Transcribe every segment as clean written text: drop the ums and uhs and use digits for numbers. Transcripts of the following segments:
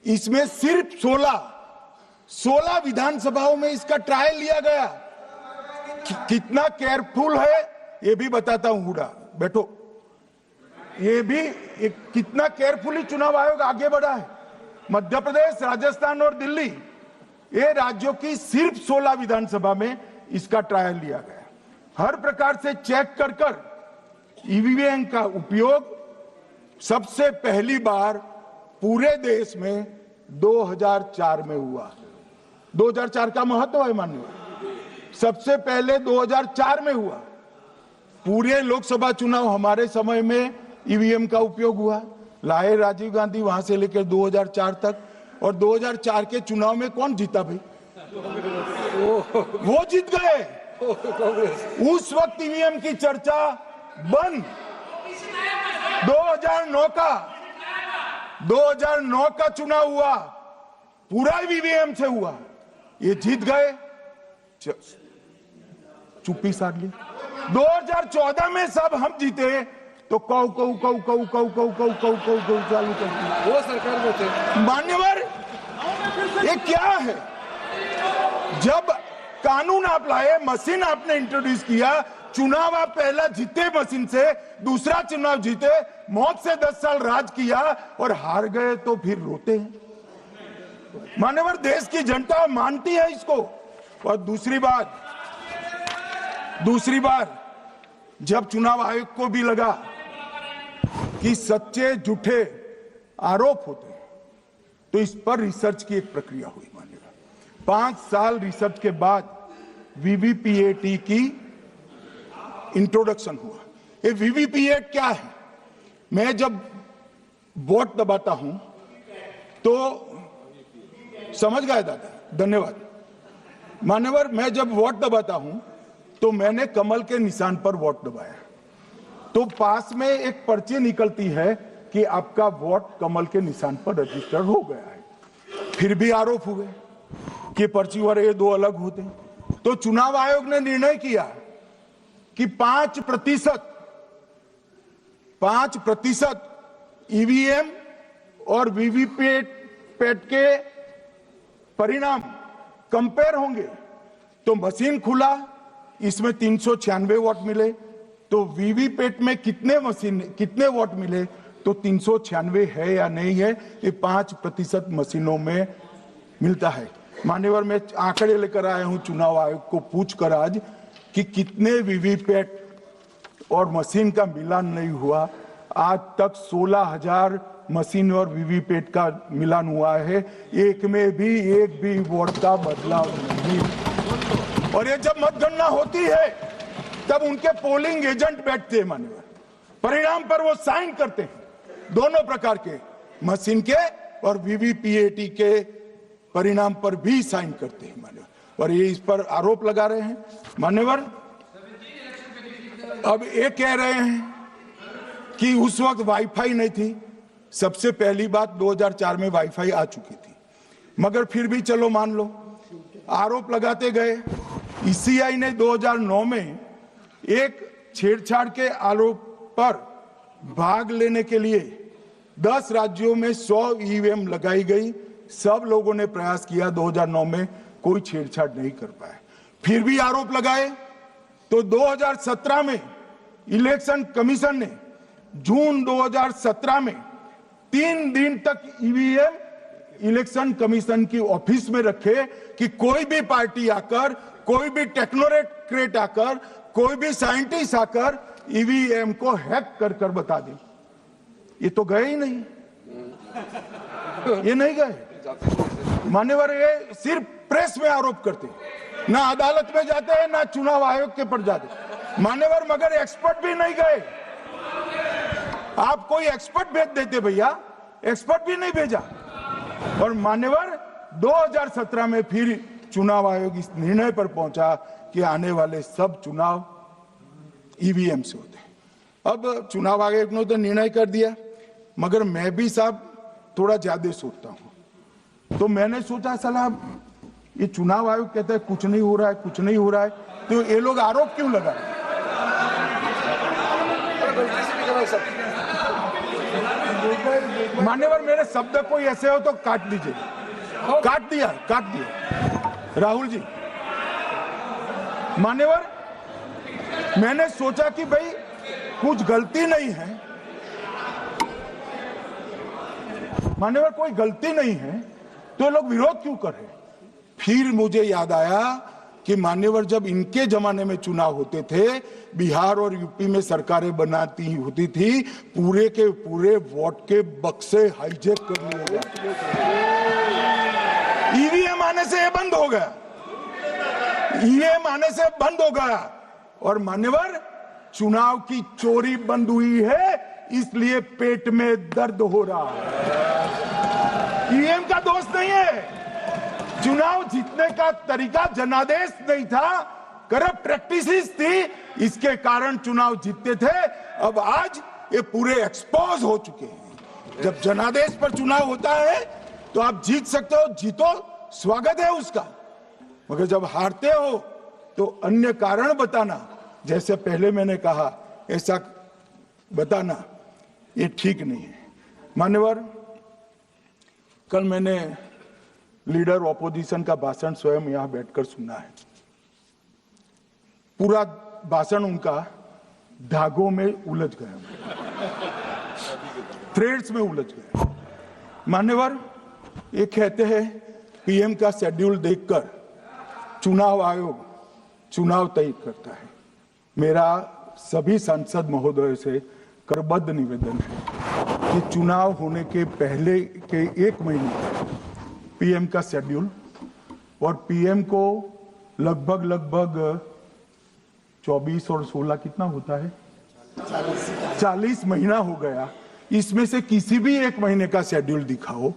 इसमें सिर्फ 16 विधानसभाओं में इसका ट्रायल लिया गया। कितना केयरफुल है ये भी बताता हूं। हुडा बैठो, ये भी कितना केयरफुली चुनाव आयोग आगे बढ़ा है। मध्य प्रदेश, राजस्थान और दिल्ली, ये राज्यों की सिर्फ 16 विधानसभा में इसका ट्रायल लिया गया। हर प्रकार से चेक कर ईवीएम का उपयोग सबसे पहली बार पूरे देश में 2004 में हुआ। 2004 का महत्व है माननीय। सबसे पहले 2004 में हुआ। पूरे लोकसभा चुनाव हमारे समय में ईवीएम का उपयोग हुआ। लाए राजीव गांधी, वहां से लेकर 2004 तक। और 2004 के चुनाव में कौन जीता भाई? वो जीत गए। उस वक्त ईवीएम की चर्चा बंद। 2009 का चुनाव हुआ, पूरा ईवीएम से हुआ, ये जीत गए। चुप्पी साध ली। 2014 में सब हम जीते तो कौ चालू कर दी। वो सरकार में थे। मान्यवर, ये क्या है? जब कानून आप लाए, मशीन आपने इंट्रोड्यूस किया, चुनाव आप पहला जीते मशीन से, दूसरा चुनाव जीते, मौत से 10 साल राज किया और हार गए तो फिर रोते हैं। मान्यवर, देश की जनता मानती है इसको। और दूसरी बात, जब चुनाव आयोग को भी लगा कि सच्चे झूठे आरोप होते हैं तो इस पर रिसर्च की एक प्रक्रिया हुई। मानिएगा 5 साल रिसर्च के बाद वीवीपीएटी की इंट्रोडक्शन हुआ। ये वीवीपीएटी क्या है? मैं जब वोट दबाता हूं तो समझ गए दादा, धन्यवाद मान्यवर। मैं जब वोट दबाता हूं तो मैंने कमल के निशान पर वोट दबाया, तो पास में एक पर्ची निकलती है कि आपका वोट कमल के निशान पर रजिस्टर हो गया है। फिर भी आरोप हुए कि पर्ची और ये 2 अलग होते हैं। तो चुनाव आयोग ने निर्णय किया कि 5% ईवीएम और वीवीपैट के परिणाम कंपेयर होंगे। तो मशीन खुला, इसमें 396 वोट मिले। तो वीवीपैट में कितने वोट मिले? तो 396 है या नहीं है, ये 5% मशीनों में मिलता है। मान्यवर, मैं आंकड़े लेकर आया हूं चुनाव आयोग को पूछकर आज कि कितने वीवीपैट और मशीन का मिलान नहीं हुआ। आज तक 16,000 मशीन और वीवीपैट का मिलान हुआ है, एक भी वोट का बदलाव नहीं। और ये जब मतगणना होती है तब उनके पोलिंग एजेंट बैठते हैं मान्यवर, परिणाम पर वो साइन करते हैं, दोनों प्रकार के, मशीन के और वीवीपीएटी के परिणाम पर भी साइन करते हैं मान्यवर। और ये इस पर आरोप लगा रहे हैं मान्यवर। अब ये कह रहे हैं कि उस वक्त वाईफाई नहीं थी। सबसे पहली बात, 2004 में वाईफाई आ चुकी थी, मगर फिर भी चलो मान लो, आरोप लगाते गए। ईसीआई ने 2009 में एक छेड़छाड़ के आरोप पर भाग लेने के लिए 10 राज्यों में 100 ईवीएम लगाई गई। सब लोगों ने प्रयास किया, 2009 में कोई छेड़छाड़ नहीं कर पाए। फिर भी आरोप लगाए तो 2017 में इलेक्शन कमीशन ने जून 2017 में 3 दिन तक ईवीएम इलेक्शन कमीशन की ऑफिस में रखे कि कोई भी पार्टी आकर, कोई भी टेक्नोक्रेट आकर, कोई भी साइंटिस्ट आकर ईवीएम को हैक कर बता दे। ये तो गए ही नहीं, ये नहीं गए मान्यवर। ये सिर्फ प्रेस में आरोप करते, ना अदालत में जाते हैं, ना चुनाव आयोग के पर जाते मान्यवर। मगर एक्सपर्ट भी नहीं गए। आप कोई एक्सपर्ट भेज देते भैया, एक्सपर्ट भी नहीं भेजा। और मान्यवर 2017 में फिर चुनाव आयोग इस निर्णय पर पहुंचा कि आने वाले सब चुनाव ईवीएम से होते हैं। अब चुनाव आयोग ने तो निर्णय कर दिया, मगर मैं भी साहब थोड़ा ज्यादा सोचता हूं। तो मैंने सोचा साला ये चुनाव आयोग कहता है कुछ नहीं हो रहा है, कुछ नहीं हो रहा है, तो ये लोग आरोप क्यों लगा रहे हैं? मान्यवर मेरे शब्द कोई ऐसे हो तो काट दीजिए। काट दिया। राहुल जी, मान्यवर मैंने सोचा कि भाई कुछ गलती नहीं है, मान्यवर कोई गलती नहीं है तो लोग विरोध क्यों कर रहे। फिर मुझे याद आया कि मान्यवर जब इनके जमाने में चुनाव होते थे, बिहार और यूपी में सरकारें बनाती होती थी, पूरे के पूरे वोट के बक्से हाईजेक कर लिए जाते। ईवीएम आने से ये बंद हो गया, ईवीएम आने से बंद हो गया। और मान्यवर चुनाव की चोरी बंद हुई है, इसलिए पेट में दर्द हो रहा है। ईवीएम का दोष नहीं है, चुनाव जीतने का तरीका जनादेश नहीं था, करप्ट प्रैक्टिसेस थी, इसके कारण चुनाव जीतते थे। अब आज ये पूरे एक्सपोज हो चुके हैं। जब जनादेश पर चुनाव होता है तो आप जीत सकते हो, जीतो, स्वागत है उसका, मगर जब हारते हो तो अन्य कारण बताना, जैसे पहले मैंने कहा ऐसा बताना, ये ठीक नहीं है। मान्यवर कल मैंने लीडर ऑपोजिशन का भाषण स्वयं यहां बैठकर सुना है। पूरा भाषण उनका धागों में उलझ गया, थ्रेड्स में उलझ गया। मान्यवर ये कहते हैं पीएम का शेड्यूल देखकर चुनाव आयोग चुनाव तय करता है। मेरा सभी सांसद महोदय से करबद्ध निवेदन है कि चुनाव होने के पहले के 1 महीने पीएम का शेड्यूल, और पीएम को लगभग 24 और 16 कितना होता है, 40 महीना हो गया। इसमें से किसी भी 1 महीने का शेड्यूल दिखाओ।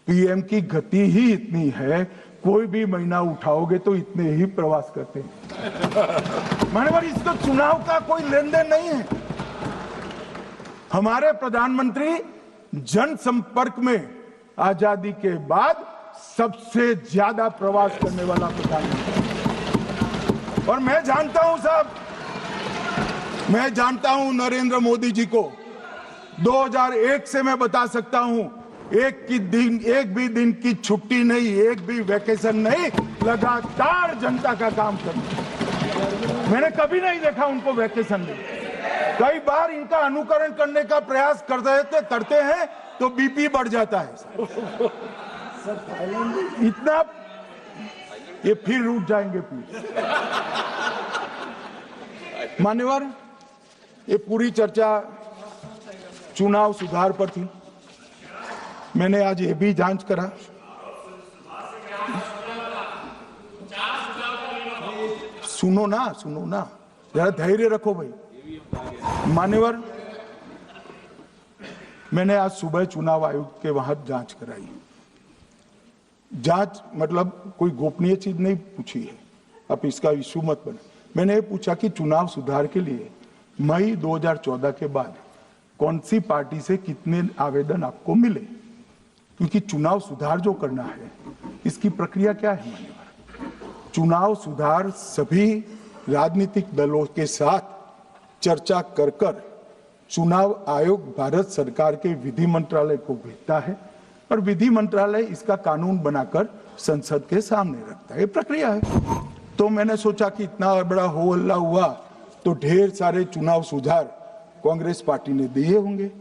पीएम की गति ही इतनी है, कोई भी महीना उठाओगे तो इतने ही प्रवास करते हैं। मान्यवर इसको चुनाव का कोई लेन देन नहीं है। हमारे प्रधानमंत्री जनसंपर्क में आजादी के बाद सबसे ज्यादा प्रवास करने वाला प्रधानमंत्री, और मैं जानता हूं साहब, मैं जानता हूं नरेंद्र मोदी जी को 2001 से मैं बता सकता हूं, एक भी दिन की छुट्टी नहीं, एक भी वैकेशन नहीं, लगातार जनता का काम करना। मैंने कभी नहीं देखा उनको वैकेशन में। कई बार इनका अनुकरण करने का प्रयास करते हैं तो बीपी बढ़ जाता है इतना, ये फिर रुक जाएंगे प्लीज। मान्यवर ये पूरी चर्चा चुनाव सुधार पर थी। मैंने आज ये भी जांच करा, सुनो ना जरा धैर्य रखो भाई। मान्यवर मैंने आज सुबह चुनाव आयोग के वहां जांच कराई। जांच मतलब कोई गोपनीय चीज नहीं पूछी है, आप इसका इशू मत बने। मैंने ये पूछा कि चुनाव सुधार के लिए मई 2014 के बाद कौन सी पार्टी से कितने आवेदन आपको मिले, क्योंकि चुनाव सुधार जो करना है इसकी प्रक्रिया क्या है। मान्यवर चुनाव सुधार सभी राजनीतिक दलों के साथ चर्चा कर चुनाव आयोग भारत सरकार के विधि मंत्रालय को भेजता है, और विधि मंत्रालय इसका कानून बनाकर संसद के सामने रखता है। ये प्रक्रिया है। तो मैंने सोचा कि इतना बड़ा हो हल्ला हुआ तो ढेर सारे चुनाव सुधार कांग्रेस पार्टी ने दिए होंगे।